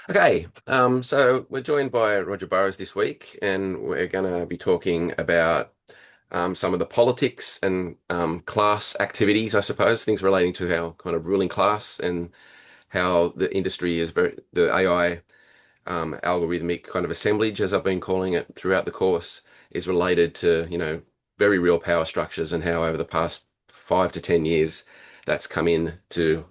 Okay, so we're joined by Roger Burrows this week, and we're going to be talking about some of the politics and class activities, I suppose, things relating to our kind of ruling class and how the industry is the AI algorithmic kind of assemblage, as I've been calling it throughout the course, is related to, very real power structures and how over the past 5 to 10 years that's come in to,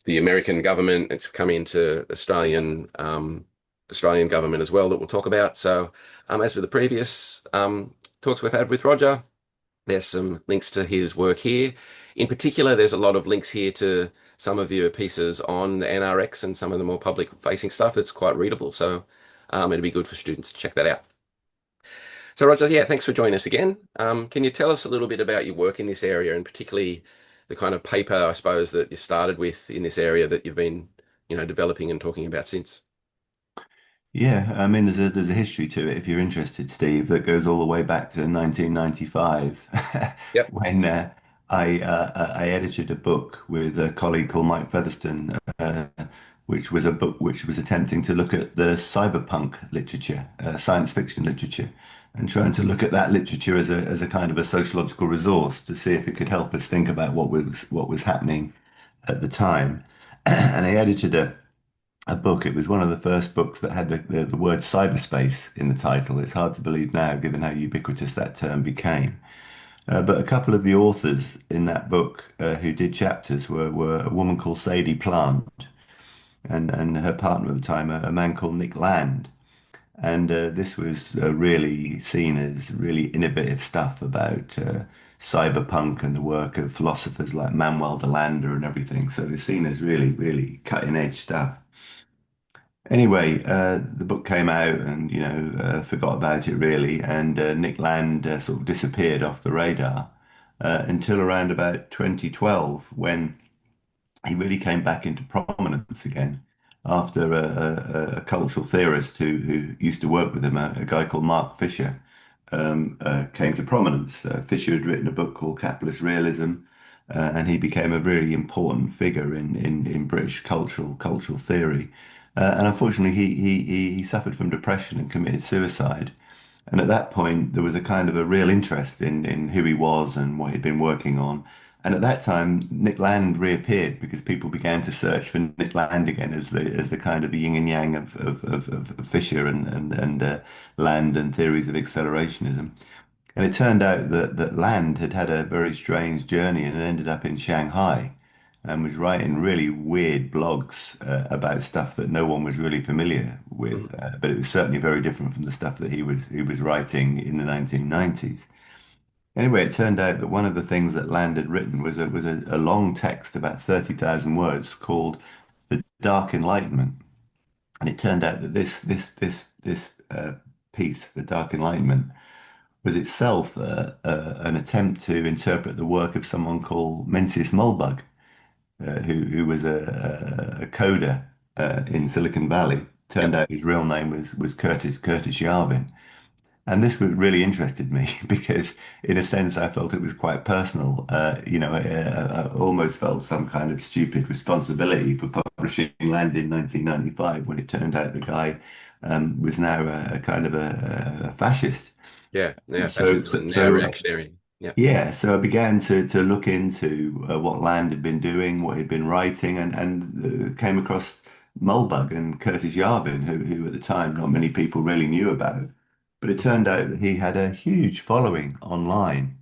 the American government. It's come into Australian government as well that we'll talk about. So, as for the previous talks we've had with Roger, there's some links to his work here. In particular, there's a lot of links here to some of your pieces on the NRX and some of the more public-facing stuff. It's quite readable, so it'd be good for students to check that out. So, Roger, yeah, thanks for joining us again. Can you tell us a little bit about your work in this area, and particularly the kind of paper, I suppose, that you started with in this area that you've been, developing and talking about since? Yeah, I mean, there's a history to it if you're interested, Steve, that goes all the way back to 1995 Yep. when I edited a book with a colleague called Mike Featherston, which was a book which was attempting to look at the cyberpunk literature, science fiction literature, and trying to look at that literature as a kind of a sociological resource to see if it could help us think about what was happening at the time. And I edited a book. It was one of the first books that had the word cyberspace in the title. It's hard to believe now, given how ubiquitous that term became. But a couple of the authors in that book who did chapters were a woman called Sadie Plant and her partner at the time, a man called Nick Land. And this was really seen as really innovative stuff about cyberpunk and the work of philosophers like Manuel de Landa and everything. So it's seen as really, really cutting edge stuff. Anyway, the book came out and, forgot about it really. And Nick Land sort of disappeared off the radar until around about 2012 when he really came back into prominence again after a cultural theorist who used to work with him, a guy called Mark Fisher, came to prominence. Fisher had written a book called Capitalist Realism, and he became a really important figure in British cultural theory. And unfortunately, he suffered from depression and committed suicide. And at that point, there was a kind of a real interest in who he was and what he'd been working on. And at that time, Nick Land reappeared because people began to search for Nick Land again as the kind of the yin and yang of Fisher and Land and theories of accelerationism. And it turned out that Land had had a very strange journey and ended up in Shanghai and was writing really weird blogs about stuff that no one was really familiar with. Mhm. But it was certainly very different from the stuff that he was writing in the 1990s. Anyway, it turned out that one of the things that Land had written was a long text, about 30,000 words, called The Dark Enlightenment. And it turned out that this piece, The Dark Enlightenment, was itself an attempt to interpret the work of someone called Mencius Mollbug, who was a coder in Silicon Valley. Turned Yep. out his real name was Curtis Yarvin. And this really interested me because, in a sense, I felt it was quite personal. I almost felt some kind of stupid responsibility for publishing Land in 1995 when it turned out the guy was now a kind of a fascist. Yeah. Yeah. So, Fascism so, and now so reactionary. Yeah. yeah, so I began to look into what Land had been doing, what he'd been writing, and came across Mulbug and Curtis Yarvin, who at the time not many people really knew about. But it turned out that he had a huge following online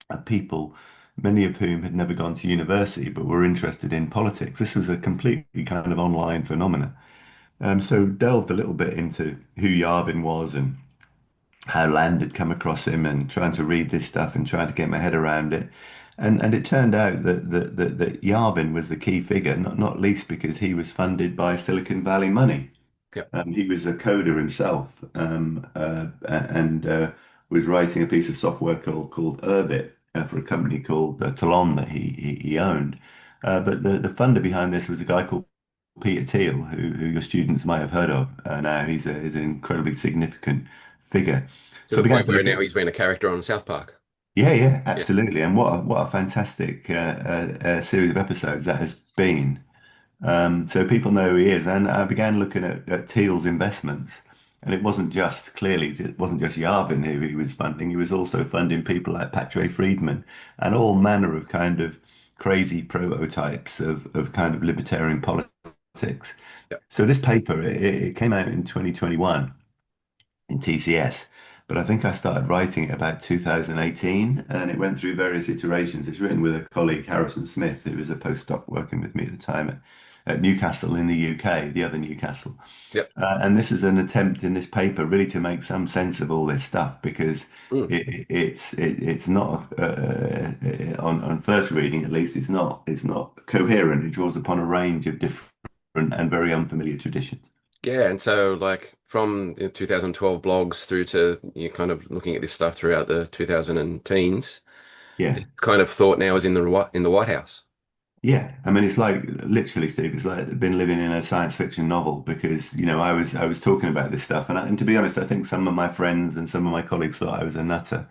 of people, many of whom had never gone to university but were interested in politics. This was a completely kind of online phenomenon. So delved a little bit into who Yarvin was and how Land had come across him and trying to read this stuff and trying to get my head around it. And it turned out that Yarvin was the key figure, not least because he was funded by Silicon Valley money. Yep. He was a coder himself and was writing a piece of software called Urbit for a company called Talon that he owned. But the funder behind this was a guy called Peter Thiel, who your students might have heard of. Now he's an incredibly significant figure. To So I the began point to where look at, now he's been a character on South Park. yeah, yeah, Yeah. absolutely. And what a fantastic series of episodes that has been. So people know who he is. And I began looking at Thiel's investments. And it wasn't just, clearly, it wasn't just Yavin who he was funding. He was also funding people like Patrick Friedman and all manner of kind of crazy prototypes of kind of libertarian politics. Yep. So this paper, it came out in 2021 in TCS. But I think I started writing it about 2018 and it went through various iterations. It's written with a colleague, Harrison Smith, who was a postdoc working with me at the time at Newcastle in the UK, the other Newcastle. Yep. And this is an attempt in this paper really to make some sense of all this stuff because Mm. it's not on first reading at least it's not coherent. It draws upon a range of different and very unfamiliar traditions. Yeah, and so like from the 2012 blogs through to you kind of looking at this stuff throughout the 2000 teens, Yeah. this kind of thought now is in the White House. Yeah, I mean, it's like literally, Steve. It's like been living in a science fiction novel because I was talking about this stuff, and to be honest, I think some of my friends and some of my colleagues thought I was a nutter,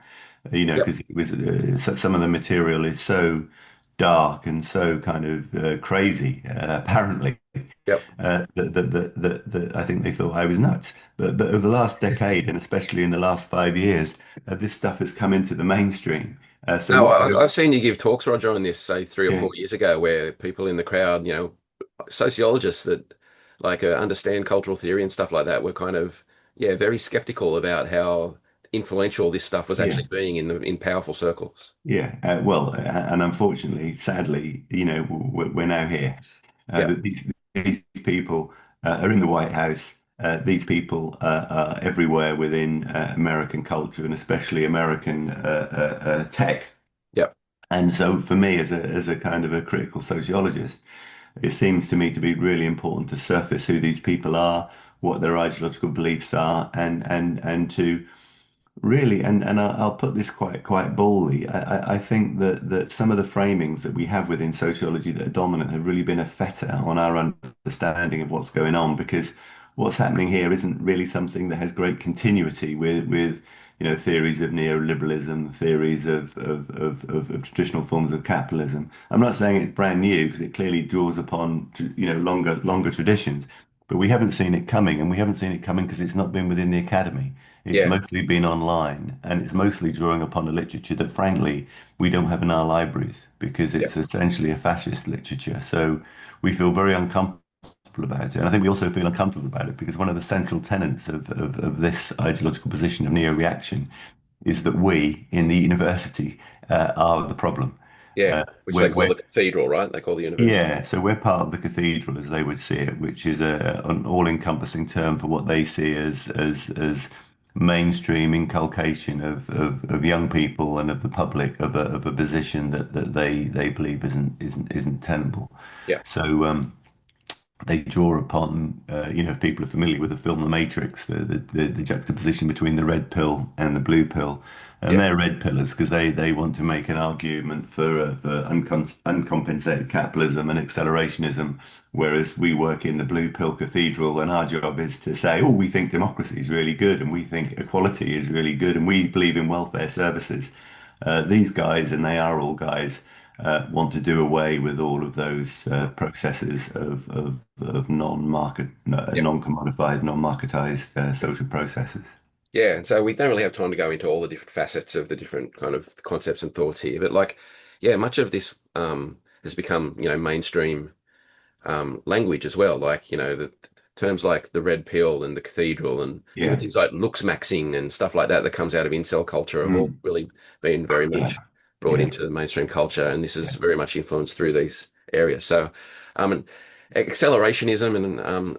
Yep. because it was some of the material is so dark and so kind of crazy, apparently, Yep. that I think they thought I was nuts. But over the last decade, and especially in the last 5 years, this stuff has come into the mainstream. So No, what? I've seen you give talks, Roger, on this, say 3 or 4 years Yeah. ago, where people in the crowd, sociologists that like understand cultural theory and stuff like that were kind of, yeah, very skeptical about how influential this stuff was Yeah. actually being in powerful circles. Yeah, well, and unfortunately, sadly, we're now here. Yeah. These people are in the White House. These people are everywhere within American culture and especially American tech. Yep. And so, for me, as a kind of a critical sociologist, it seems to me to be really important to surface who these people are, what their ideological beliefs are, and to really, and I'll put this quite boldly. I think that some of the framings that we have within sociology that are dominant have really been a fetter on our understanding of what's going on because what's happening here isn't really something that has great continuity with theories of neoliberalism, theories of traditional forms of capitalism. I'm not saying it's brand new because it clearly draws upon longer traditions, but we haven't seen it coming, and we haven't seen it coming because it's not been within the academy. It's Yeah. mostly been online, and it's mostly drawing upon a literature that, frankly, we don't have in our libraries because Yeah. it's essentially a fascist literature. So we feel very uncomfortable about it. And I think we also feel uncomfortable about it because one of the central tenets of this ideological position of neo-reaction is that we in the university are the problem. Yeah. Uh, Which they we're, call we're the cathedral, right? They call the university. yeah, so we're part of the cathedral, as they would see it, which is an all-encompassing term for what they see as mainstream inculcation of young people and of the public of a position that they believe isn't tenable. Yeah. So they draw upon, if people are familiar with the film The Matrix, the juxtaposition between the red pill and the blue pill. And Yeah. they're red pillars because they want to make an argument for uncompensated capitalism and accelerationism, whereas we work in the blue pill cathedral and our job is to say, oh, we think democracy is really good and we think equality is really good and we believe in welfare services. These guys, and they are all guys, want to do away with all of those processes of non-market, Yeah. non-commodified, non-marketized social processes. Yeah, and so we don't really have time to go into all the different facets of the different kind of concepts and thoughts here, but like, yeah, much of this has become, mainstream language as well. Like, the terms like the red pill and the cathedral and even Yeah. things like looks maxing and stuff like that that comes out of incel culture have all Mm. really been very Yeah. much brought Yeah. into the mainstream culture, and this is Yeah. very much influenced through these areas. So, and accelerationism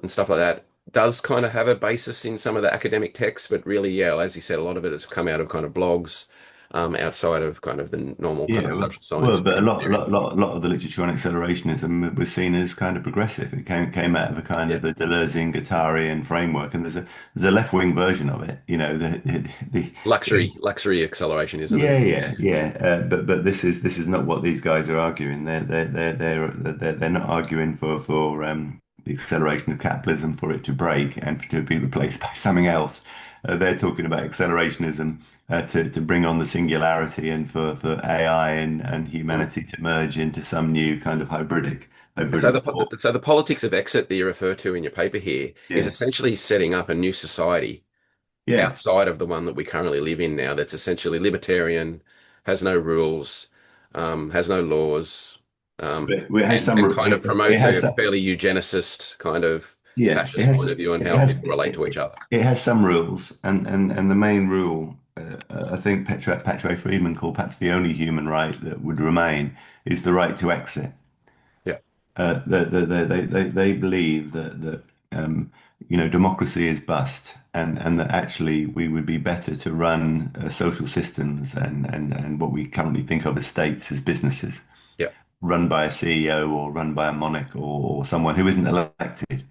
and stuff like that does kind of have a basis in some of the academic texts, but really, yeah, as you said, a lot of it has come out of kind of blogs, outside of kind of the normal kind Yeah, of social well, science but a lot, theory. lot of the literature on accelerationism was seen as kind of progressive. It came out of a kind Yeah. of a Deleuzean, Guattarian framework, and there's a left-wing version of it. Luxury accelerationism Yeah, and yeah, yeah, yeah. But this is not what these guys are arguing. They're not arguing for the acceleration of capitalism for it to break and to be replaced by something else. They're talking about accelerationism to bring on the singularity and for AI and Mm. humanity to merge into some new kind of So hybridic form. so the politics of exit that you refer to in your paper here is Yeah, essentially setting up a new society yeah. outside of the one that we currently live in now. That's essentially libertarian, has no rules, has no laws, It has and some. kind of It promotes has a some. fairly eugenicist kind of Yeah, fascist point of view and how people relate to each it, other. it has some rules, and the main rule, I think Patrick Friedman called perhaps the only human right that would remain is the right to exit. Yeah, They believe that democracy is bust, and that actually we would be better to run social systems and what we currently think of as states as businesses, yeah, run by a CEO or run by a monarch or someone who isn't elected.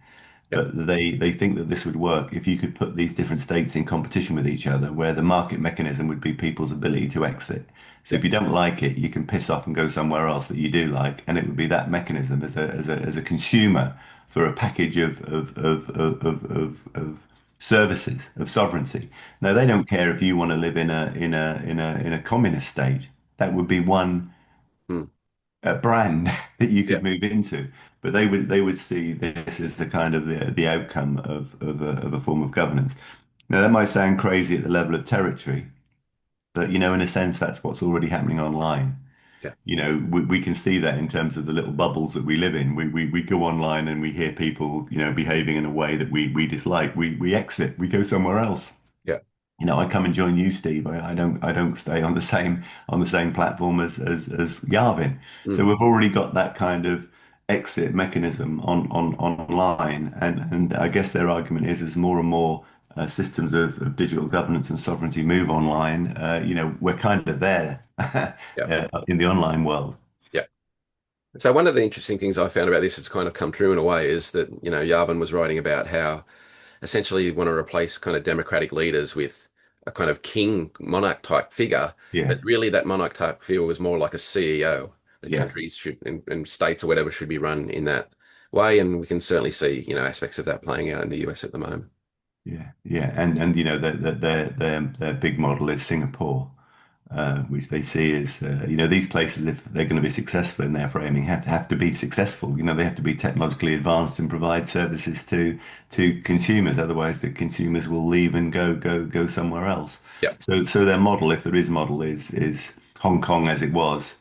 yeah, But they think that this would work if you could put these different states in competition with each other, where the market mechanism would be people's ability to exit. So yeah, if you don't like it, you can piss off and go somewhere else that you do like, and it would be that mechanism as a consumer for a package of services of sovereignty. Now they don't care if you want to live in a communist state. That would be one mm, brand that you yeah, could move into. But they would see this as the kind of the outcome of a form of governance. Now that might sound crazy at the level of territory, but in a sense, that's what's already happening online. yeah, We can see that in terms of the little bubbles that we live in. We go online and we hear people, behaving in a way that we dislike. We exit, we go somewhere else. yeah, I come and join you, Steve. I don't stay on the same platform as Yarvin. So mm, we've already got that kind of exit mechanism on online, and I guess their argument is as more and more systems of digital governance and sovereignty move online, we're kind of there yeah, in the online world. yeah. So one of the interesting things I found about this that's kind of come true in a way is that, Yarvin was writing about how essentially you want to replace kind of democratic leaders with a kind of king monarch type figure, Yeah, but really that monarch type figure was more like a CEO. The yeah. countries should and states or whatever should be run in that way, and we can certainly see, aspects of that playing out in the US at the moment. Yeah, yeah, and their big model is Singapore, which they see as these places, if they're going to be successful in their framing, have to be successful. They have to be technologically advanced and provide services to consumers. Otherwise, the consumers will leave and go somewhere else. Yeah, So their model, if there is model, is Hong Kong as it was,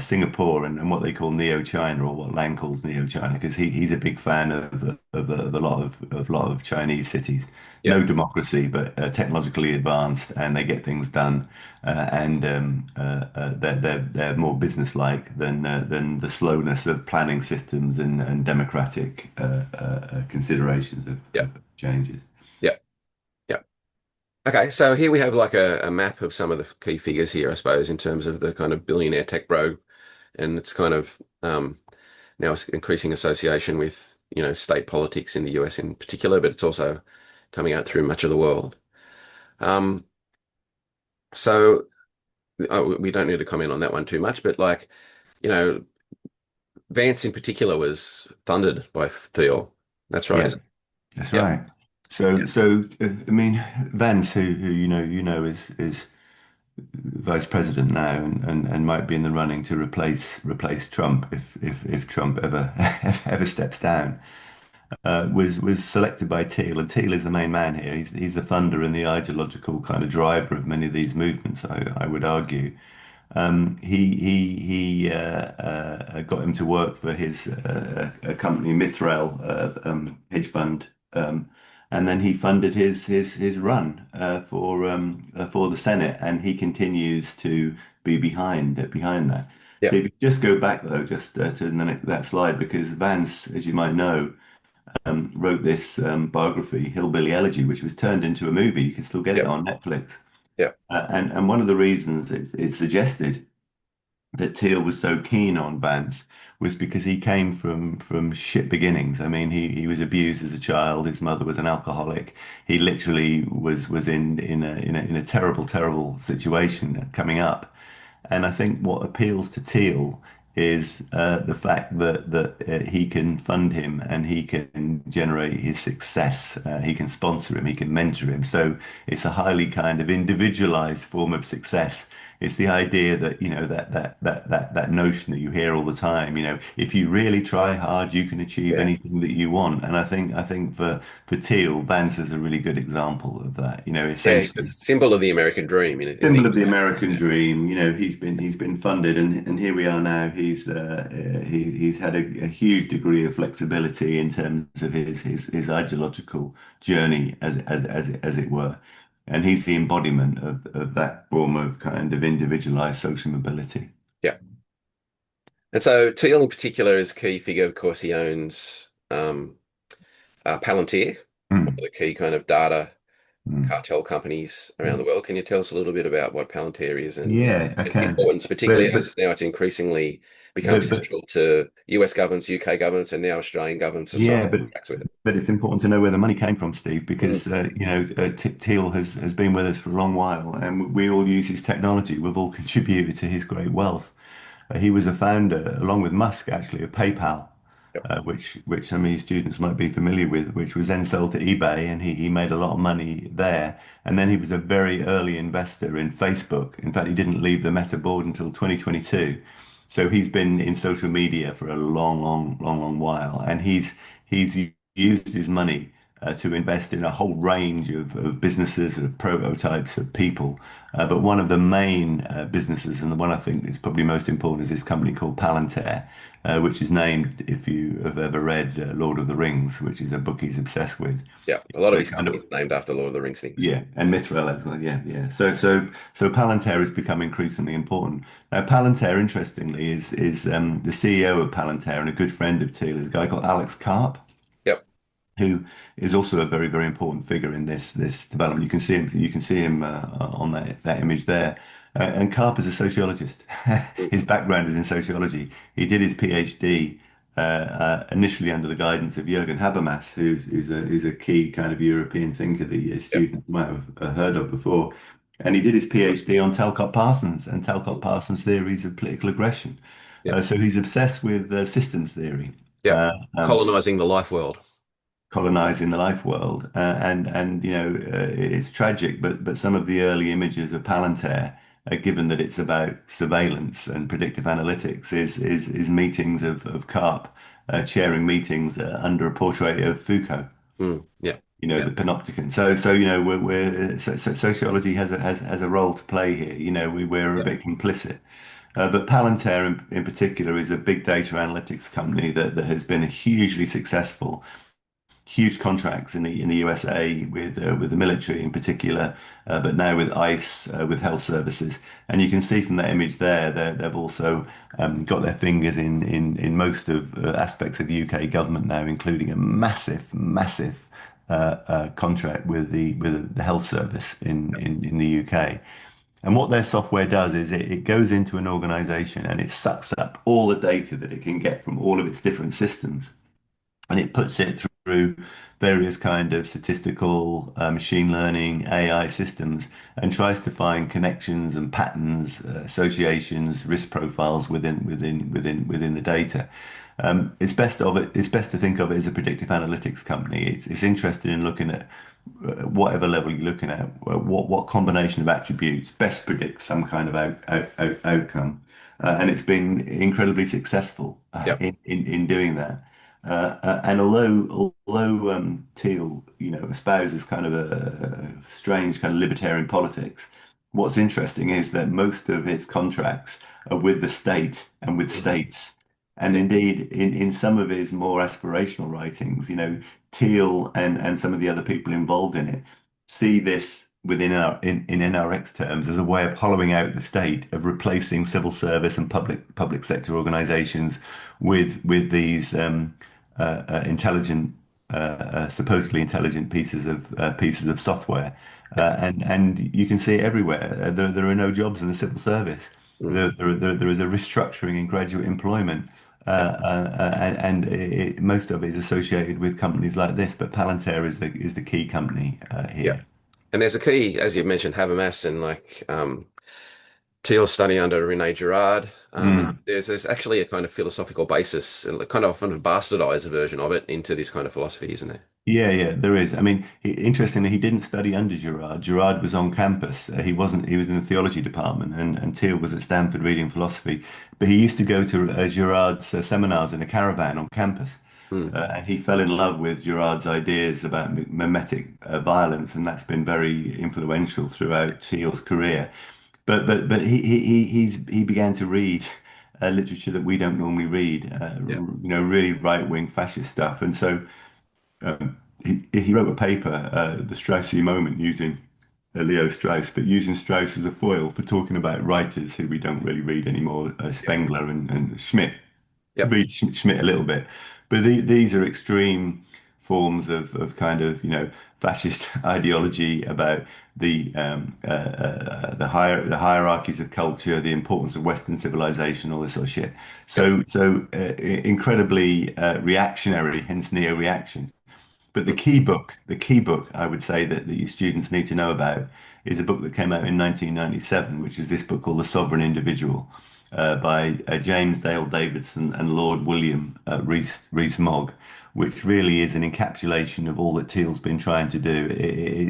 Singapore, and what they call Neo-China, or what Lang calls Neo-China, because he's a big fan of a lot of Chinese cities. yeah, No democracy, but technologically advanced, and they get things done, and they're more business-like than the slowness of planning systems and democratic considerations yeah, of changes. yeah, yeah. Okay, so here we have like a map of some of the key figures here, I suppose, in terms of the kind of billionaire tech bro, and it's kind of now it's increasing association with, state politics in the US in particular, but it's also coming out through much of the world. Um, so we don't need to comment on that one too much, but like, you know, Vance in particular was thundered by Thiel. That's right, Yeah, isn't that's it? Yeah, right. So, yeah, so I mean, Vance, who is vice president now and might be in the running to replace Trump if Trump ever ever steps down, was selected by Thiel, and Thiel is the main man here. He's the funder and the ideological kind of driver of many of these movements, I would argue. He got him to work for his company Mithrail hedge fund, and then he funded his run for the Senate, and he continues to be behind that. yeah, So if you just go back though, just to that slide, because Vance, as you might know, wrote this biography, Hillbilly Elegy, which was turned into a movie. You can still get it yeah, on Netflix. yeah, And one of the reasons it suggested that Teal was so keen on Vance was because he came from shit beginnings. I mean, he was abused as a child. His mother was an alcoholic. He literally was in a terrible situation coming up. And I think what appeals to Teal is the fact that he can fund him and he can generate his success. He can sponsor him, he can mentor him. So it's a highly kind of individualized form of success. It's the idea that, that notion that you hear all the time, if you really try hard, you can achieve Yeah. anything that you want. And I think for Teal, Vance is a really good example of that. Yeah, it's a Essentially symbol of the American dream, is symbol the of the American yeah. dream. He's been funded, and here we are now. He's had a huge degree of flexibility in terms of his ideological journey, as it were, and he's the embodiment of that form of kind of individualized social mobility. Yeah. And so Teal in particular is a key figure. Of course, he owns Palantir, one of Mm, the key kind of data mm, cartel companies around the mm. world. Can you tell us a little bit about what Palantir is and Yeah, I its can. importance, particularly But as but now it's increasingly become but central to US governments, UK governments, and now Australian governments to sign yeah, but contracts with it? but it's important to know where the money came from, Steve, Mm. because Teal has been with us for a long while, and we all use his technology. We've all contributed to his great wealth. He was a founder, along with Musk, actually, of PayPal, Yep. which some of his students might be familiar with, which was then sold to eBay, and he made a lot of money there. And then he was a very early investor in Facebook. In fact, he didn't leave the Meta board until 2022. So he's been in social media for a long, long, long, long while, and he's used his money to invest in a whole range of businesses, of prototypes, of people. But one of the main businesses, and the one I think is probably most important, is this company called Palantir, which is named, if you have ever read Lord of the Rings, which is a book he's obsessed with. Yeah. A lot of The his kind companies of are named after Lord of the Rings things. yeah, and Mithril as well. Yeah, yeah. So Palantir has become increasingly important. Now, Palantir, interestingly, is the CEO of Palantir and a good friend of Thiel is a guy called Alex Karp, Yep. who is also a very, very important figure in this development. You can see him on that image there. And Karp is a sociologist. Mm. His background is in sociology. He did his PhD initially under the guidance of Jürgen Habermas, who's a key kind of European thinker that your Yep. students might have heard of before. And he did his PhD on Talcott Parsons and Talcott Parsons' theories of political aggression. Yep. So he's obsessed with systems theory. Yep. Uh, um, Colonizing the life world. colonizing the life world. And it's tragic, but some of the early images of Palantir, given that it's about surveillance and predictive analytics, is meetings of Karp chairing meetings under a portrait of Foucault. Mm. Yeah. The Yeah. panopticon. So sociology has a role to play here. We're a Yeah. bit complicit. But Palantir in particular is a big data analytics company that has been hugely successful, huge contracts in the USA with the military in particular, but now with ICE, with health services. And you can see from that image there that they've also got their fingers in most of aspects of UK government now, including a massive contract with the health service in the UK. And what their software does is it goes into an organization and it sucks up all the data that it can get from all of its different systems and it puts it through various kind of statistical machine learning AI systems and tries to find connections and patterns, associations, risk profiles within the data. It's best to think of it as a predictive analytics company. It's interested in looking at whatever level you're looking at, what combination of attributes best predicts some kind of outcome. And it's been incredibly successful Yep. in doing that. And although Teal, espouses kind of a strange kind of libertarian politics, what's interesting is that most of its contracts are with the state and with Mhm. states. And indeed, in some of his more aspirational writings, Teal and some of the other people involved in it see this within in NRX terms as a way of hollowing out the state, of replacing civil service and public sector organizations with these intelligent, supposedly intelligent pieces of software, Yep. and you can see it everywhere. There are no jobs in the civil service. Mm. There is a restructuring in graduate employment, Yep. and most of it is associated with companies like this. But Palantir is the key company Yep. here. And there's a key, as you mentioned, Habermas and Thiel's study under René Girard. And Mm. there's actually a kind of philosophical basis, and kind of often a bastardized version of it into this kind of philosophy, isn't there? Yeah, yeah, there is. I mean, interestingly, he didn't study under Girard. Girard was on campus. He wasn't. He was in the theology department, and Thiel was at Stanford reading philosophy. But he used to go to Girard's seminars in a caravan on campus, Mm, and he fell in love with Girard's ideas about mimetic violence, and that's been very influential throughout Thiel's career. But he began to read literature that we don't normally read. yeah, Really right-wing fascist stuff, and so. He wrote a paper, The Straussian Moment, using Leo Strauss, but using Strauss as a foil for talking about writers who we don't really read anymore, yeah, Spengler and Schmidt. yep, Read Schmidt a little bit, but these are extreme forms of kind of fascist ideology about the hierarchies of culture, the importance of Western civilization, all this sort of shit. yep, Incredibly reactionary, hence neo-reaction. But mm, the key book I would say that the students need to know about is a book that came out in 1997, which is this book called The Sovereign Individual by James Dale Davidson and Lord William Rees-Mogg, which really is an encapsulation of all that Thiel's been trying to do.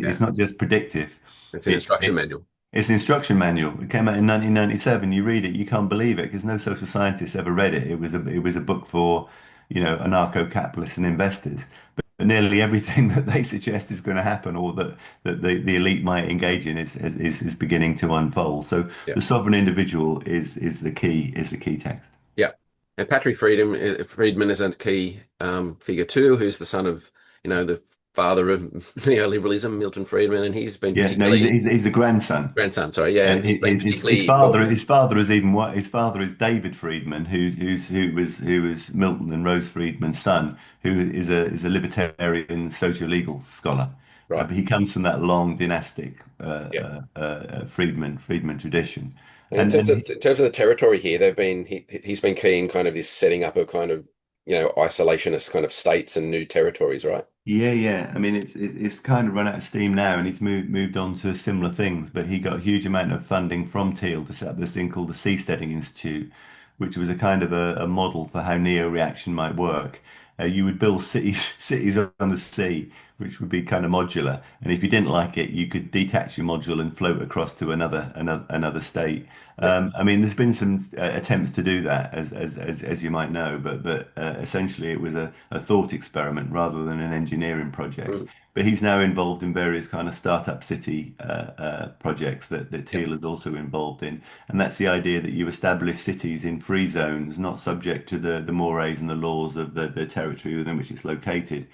yeah. It's not just predictive. It's an It, instruction it manual. it's an instruction manual. It came out in 1997. You read it, you can't believe it because no social scientist ever read it. It was a book for, anarcho-capitalists and investors. But nearly everything that they suggest is going to happen, or that the elite might engage in, is beginning to unfold. So Yeah, the sovereign individual is the key text. yeah. And Patrick Friedman is a key figure too, who's the son of, the father of neoliberalism, Milton Friedman, and he's been Yeah, no, he's particularly he's, he's the grandson. grandson, sorry, yeah, and he's been His particularly father important. his father is even what his father is David Friedman, who was Milton and Rose Friedman's son, who is a libertarian socio-legal scholar. Right. But he comes from that long dynastic Yeah. Friedman tradition, And and and in terms of the territory here, he's been keen kind of this setting up of kind of, isolationist kind of states and new territories, right? yeah, yeah. I mean, it's kind of run out of steam now, and he's moved on to similar things. But he got a huge amount of funding from Thiel to set up this thing called the Seasteading Institute, which was a kind of a model for how neo-reaction might work. You would build cities cities on the sea, which would be kind of modular. And if you didn't like it, you could detach your module and float across to another state. Yeah. I mean, there's been some attempts to do that, as you might know, but essentially it was a thought experiment rather than an engineering project. Mm, But he's now involved in various kind of startup city projects that yeah. Thiel is also involved in, and that's the idea that you establish cities in free zones, not subject to the mores and the laws of the territory within which it's located,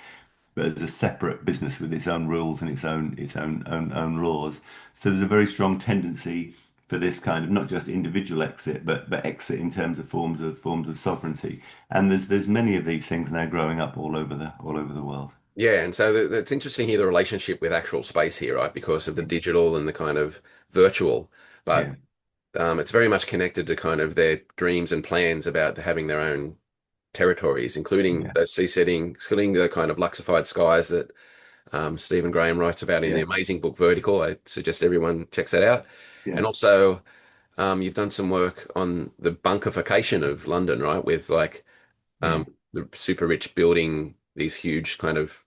but as a separate business with its own rules and its own laws. So there's a very strong tendency for this kind of not just individual exit, but exit in terms of forms of sovereignty. And there's many of these things now growing up all over the world. Yeah, and so it's interesting here the relationship with actual space here, right? Because of the digital and the kind of virtual, but Yeah, it's very much connected to kind of their dreams and plans about having their own territories, including yeah, the seasetting, including the kind of Luxified skies that Stephen Graham writes about in the yeah, amazing book Vertical. I suggest everyone checks that out. yeah, And also, you've done some work on the bunkification of London, right? With like yeah. the super rich building these huge kind of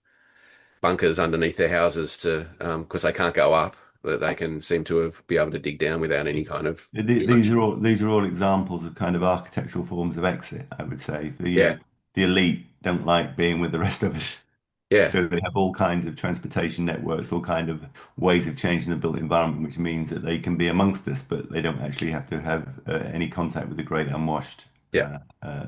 bunkers underneath their houses to because they can't go up, but they can seem to have be able to dig down without any kind of too These much. are all examples of kind of architectural forms of exit, I would say. Yeah, The elite don't like being with the rest of us. yeah, So they have all kinds of transportation networks, all kind of ways of changing the built environment, which means that they can be amongst us, but they don't actually have to have any contact with the great unwashed, yeah,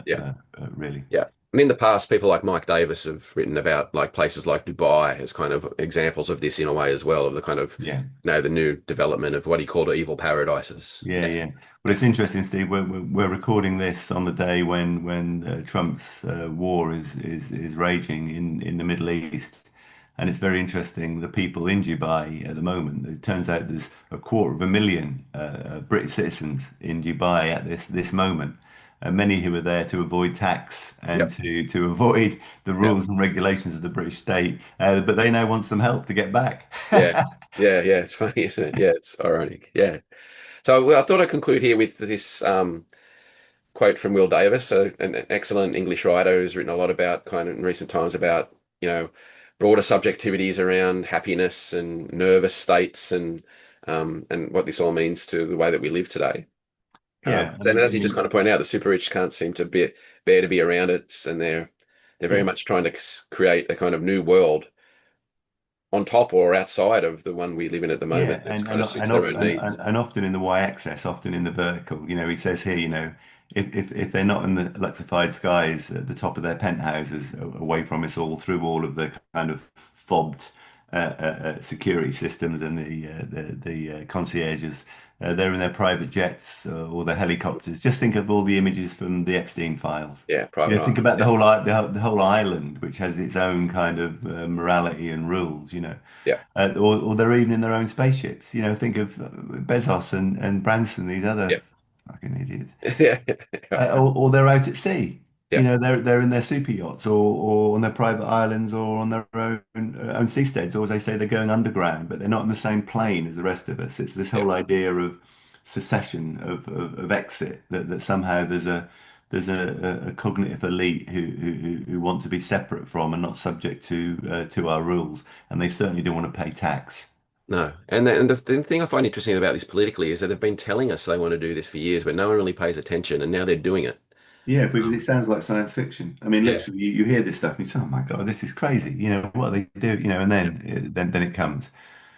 yeah. really. Yeah. And in the past, people like Mike Davis have written about like places like Dubai as kind of examples of this in a way as well, of the kind of, Yeah. the new development of what he called evil paradises. Yeah, Yeah. yeah. Well, Yeah. it's interesting, Steve. We're recording this on the day when Trump's war is raging in the Middle East, and it's very interesting. The people in Dubai at the moment. It turns out there's 250,000 British citizens in Dubai at this moment, and many who are there to avoid tax and Yep. to avoid the Yep. rules and regulations of the British state. But they now want some help to get back. Yeah. Yeah. Yeah. It's funny, isn't it? Yeah. It's ironic. Yeah. So I thought I'd conclude here with this quote from Will Davis, an excellent English writer who's written a lot about kind of in recent times about, you know, broader subjectivities around happiness and nervous states and what this all means to the way that we live today. Yeah, So, and as you just kind of point out, the super rich can't seem to bear to be around it, and they're very yeah. much trying to create a kind of new world on top or outside of the one we live in at the Yeah, moment. That kind of suits their own needs. and often in the y-axis, often in the vertical. He says here, if they're not in the luxified skies at the top of their penthouses, away from us all, through all of the kind of fobbed security systems and the concierges, they're in their private jets or their helicopters. Just think of all the images from the Epstein files. Yeah, private Think islands. about Yeah, the whole island, which has its own kind of morality and rules. yeah, Or they're even in their own spaceships. Think of Bezos and Branson, these other yeah, fucking idiots. yeah, yeah, Or they're out at sea. yeah, They're in their super yachts or on their private islands or on their own seasteads, or as they say, they're going underground, but they're not on the same plane as the rest of us. It's this yeah. whole idea of secession, of exit, that somehow there's a cognitive elite who want to be separate from and not subject to our rules, and they certainly don't want to pay tax. No, and the thing I find interesting about this politically is that they've been telling us they want to do this for years, but no one really pays attention, and now they're doing it. Yeah, because it sounds like science fiction. I mean, Yeah, literally, you hear this stuff and you say, "Oh my God, this is crazy." What do they do? And yeah, then it comes.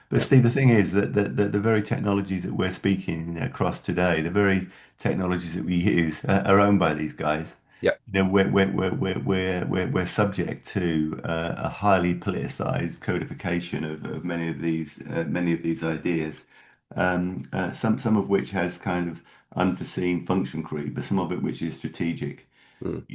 But yeah, Steve, the thing is that the very technologies that we're speaking across today, the very technologies that we use are owned by these guys. yeah, We're subject to a highly politicized codification of many of these ideas. Some of which has kind of unforeseen function creep, but some of it which is strategic. mm,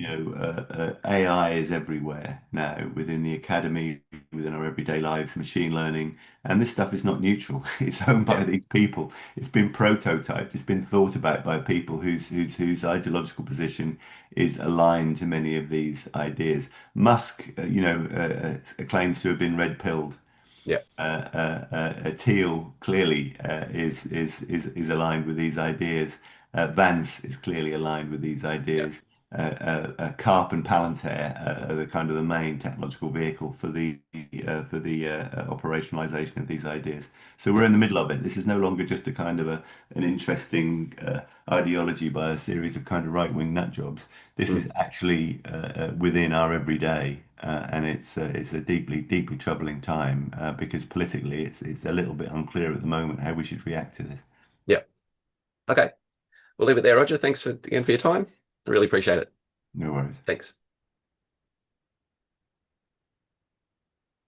AI is everywhere now within the academy, within our everyday lives, machine learning, and this stuff is not neutral. It's owned yeah, by these people. It's been prototyped. It's been thought about by people whose ideological position is aligned to many of these ideas. Musk, claims to have been red-pilled. yeah, Teal clearly is aligned with these ideas. Vance is clearly aligned with these yeah, ideas. Carp and Palantir are the kind of the main technological vehicle for the operationalization of these ideas. So we're yeah, in the middle of it. This is no longer just a kind of an interesting ideology by a series of kind of right-wing nut jobs. This mm, is actually within our everyday, and it's a deeply troubling time because politically it's a little bit unclear at the moment how we should react to this. yeah. Okay, we'll leave it there, Roger. Thanks again for your time. I really appreciate it. No worries. Thanks.